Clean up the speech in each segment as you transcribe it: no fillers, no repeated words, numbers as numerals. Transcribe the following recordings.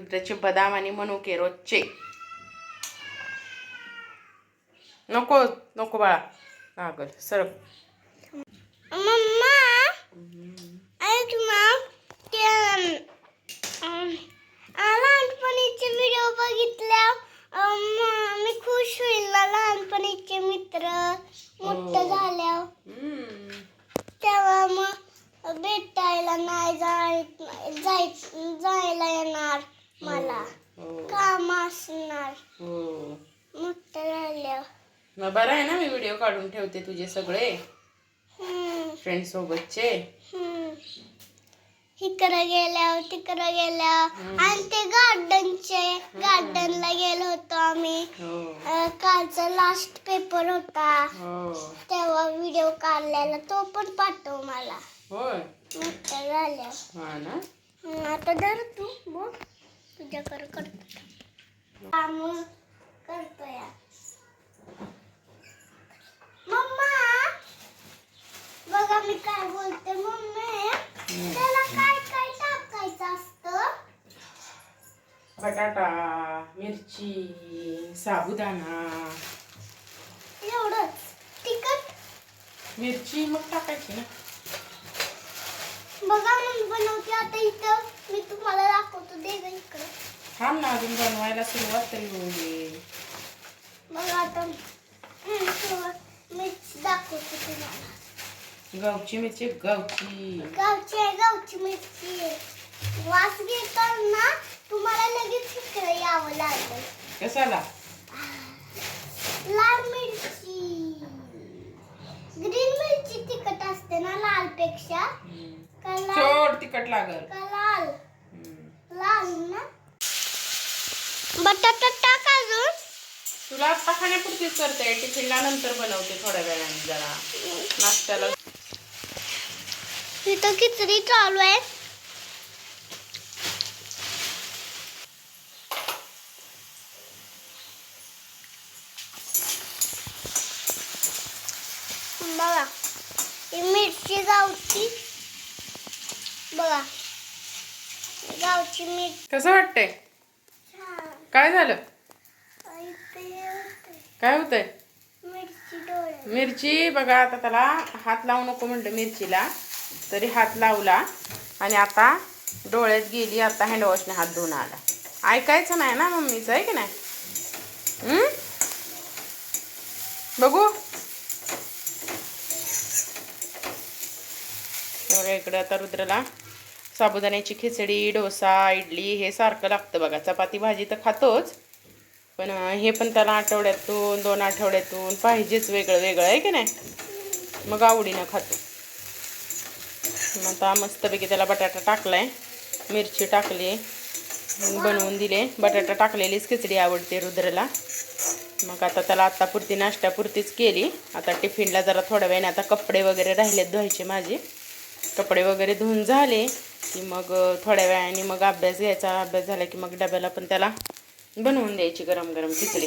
रुद्राचे बदाम आणि मनुके रोजचे. नको नको बाळा लागल सरप. मम्मा ऐक ना, ते लहानपणीचे व्हिडिओ बघितल्या मी खुश होईल ना. लहानपणीचे मित्र मोठं झाल्यावर तेव्हा मग भेटायला नाही जायला येणार मला. काम असणार मोठं झाल्यावर. मग बरं आहे ना, मी व्हिडिओ काढून ठेवते तुझे सगळे फ्रेंड सोबतचे. इकडं गेल्यावर तिकडं गेल्यावर आणि ते गार्डनला गेलो होतो आम्ही. कालचा लास्ट पेपर होता तेव्हा व्हिडिओ काढलेला, तो पण पाठव मला. होय मोठं झाल्या. हा ना. आता धर तू बघ, तुझ्याकडे करतो काम करतोय. मम्मा बघा मी काय बोलते. मम्मी त्याला काय काय टाकायचं असतं? बटाटा, मिरची, साबुदाणा. एवढंच? तिखट मिरची मग टाकायची ना. बघा मी बनवते आता. इथं मी तुम्हाला दाखवतो. दे ग इकडे. थांब ना, अजून बनवायला सुरुवात तरी होऊ दे. बघा आता मिरची दाखवते तुम्हाला. गावची मिरची, गावची मिरची. वास घेताना तुम्हाला लगेच इकडे यावं लागेल. कशाला? लाल मिरची, ग्रीन मिरची तिखट असते ना लाल पेक्षा. छोट तिखट लागल का लाल? लाल ना. बटाटा टाक अजून. तुला आता खाण्यापुरतीच करते, टिफिनला नंतर बनवते थोड्या वेळाने जरा नाश्त्याला. इथं खिचडी चालू आहे. बघा ही मिरची गावची. बघा गावची मिरची. कसं वाटतंय? काय झालं? काय होतंय? मिरची डोळे. मिरची बघा, आता त्याला हात लावू नको म्हणलं मिरचीला, तरी हात लावला आणि आता डोळ्यात गेली. आता हँडवॉशने हात धुवून आला. ऐकायचं नाही ना मम्मीचं, आहे की नाही? बघू इकडे. आता रुद्राला साबुदाण्याची खिचडी, डोसा, इडली हे सारखं लागतं बघा. चपाती भाजी तर खातोच, पण हे पण त्याला आठवड्यातून 2 आठवड्यातून पाहिजेच वेगळं वेगळं, आहे की नाही? मग आवडीनं खातो. आता मस्तपैकी त्याला बटाटा टाकलाय, मिरची टाकली, बनवून दिले. बटाटा टाकलेलीच खिचडी आवडते रुद्राला. मग आता त्याला आत्तापुरती नाश्त्यापुरतीच केली. आता टिफिनला जरा थोड्या वेळाने आता कपडे वगैरे राहिलेत धुवायचे माझे. कपडे वगैरे धुवून झाले की मग थोड्या वेळाने मग अभ्यास घ्यायचा. अभ्यास झाला की मग डब्याला पण त्याला बनवून द्यायची गरम गरम खिचडी.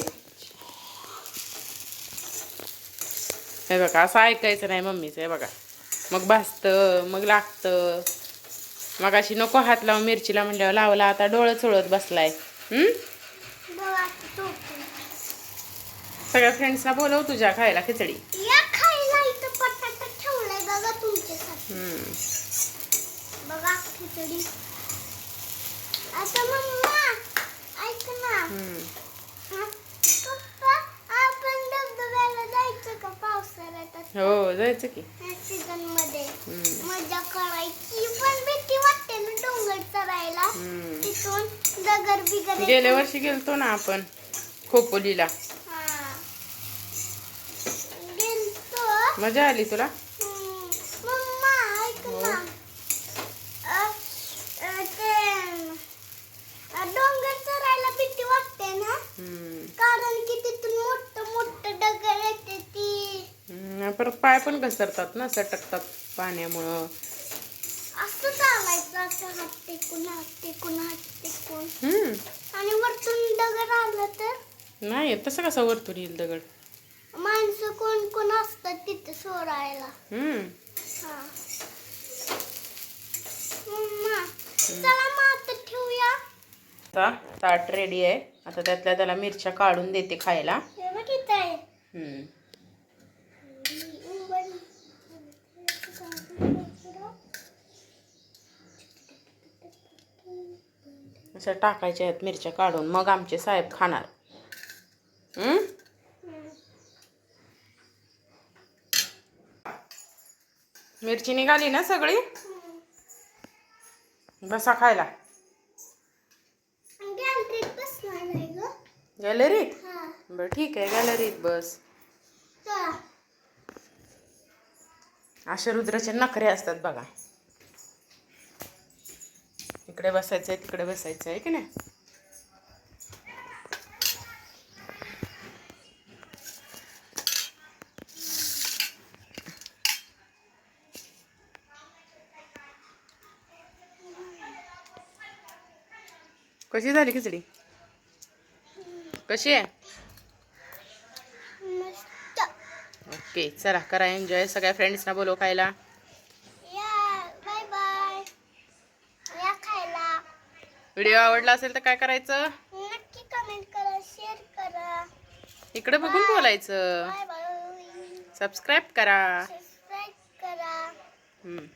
हे बघा, असं ऐकायचं नाही मम्मीचं. हे बघा, मग भाजतं, मग लागतं. मग अशी नको हात लावून मिरचीला म्हणल्यावर लावला. आता डोळं चोळत बसलाय. सगळ्या फ्रेंड्सना बोलव तुझ्या खायला खिचडी. या खायला. इथं बटाटा ठेवलाय बघा तुमच्यासाठी. बघा खिचडी. आता मम्मा ऐक ना. पप्पा आपण धबधब्याला जायचं का पावसाळ्यात? हो जायचं की. सीझन मध्ये मजा करायची. पण भीती वाटते ना डोंगर चढायला. तिथून दगड बिगर. गेल्या वर्षी गेलतो ना आपण खोपोलीला. मजा आली तुला? मम्मा ऐक ना. डोंगर चढायला भीती वाटते ना, कारण की तिथून मोठं मोठं दगड येते ती. परत पाय पण घसरतात ना, सटकतात पाण्यामुळं. असं चालायचं, असं हात टेकून हात टेकून हात टेकून. आणि वरतून दगड आला तर नाही, तसं कसं वरतून येईल दगड? माणसं कोण कोण असतात तिथे सोडायला. मम्मा चला मग आता ठेवूया. आमचा ताट रेडी आहे. आता त्यातल्या त्याला मिरच्या काढून देते खायला. हे बघ इथं आहे. हम्म. अशा टाकायच्या आहेत मिरच्या काढून, मग आमचे साहेब खाणार. मिरची निघाली ना सगळी. बसा खायला. गॅलरीत बसणार आहे ग. गॅलरीत. हा. बरं ठीक आहे, गॅलरीत बस. चला. असे रुद्राचे नखरे असतात बघा. इकडे बसायचंय, तिकडे बसायचं आहे की नाही. कशी झाली खिचडी? कशी आहे? मस्त. ओके, चला करा एन्जॉय. सगळ्या फ्रेंड्सना बोलव खायला. या बाय बाय. या खायला. व्हिडिओ आवडला असेल तर काय करायचं? नक्की कमेंट करा, शेअर करा. इकडे बघून बोलायचं. Bye bye. सबस्क्राईब करा. सबस्क्राईब करा.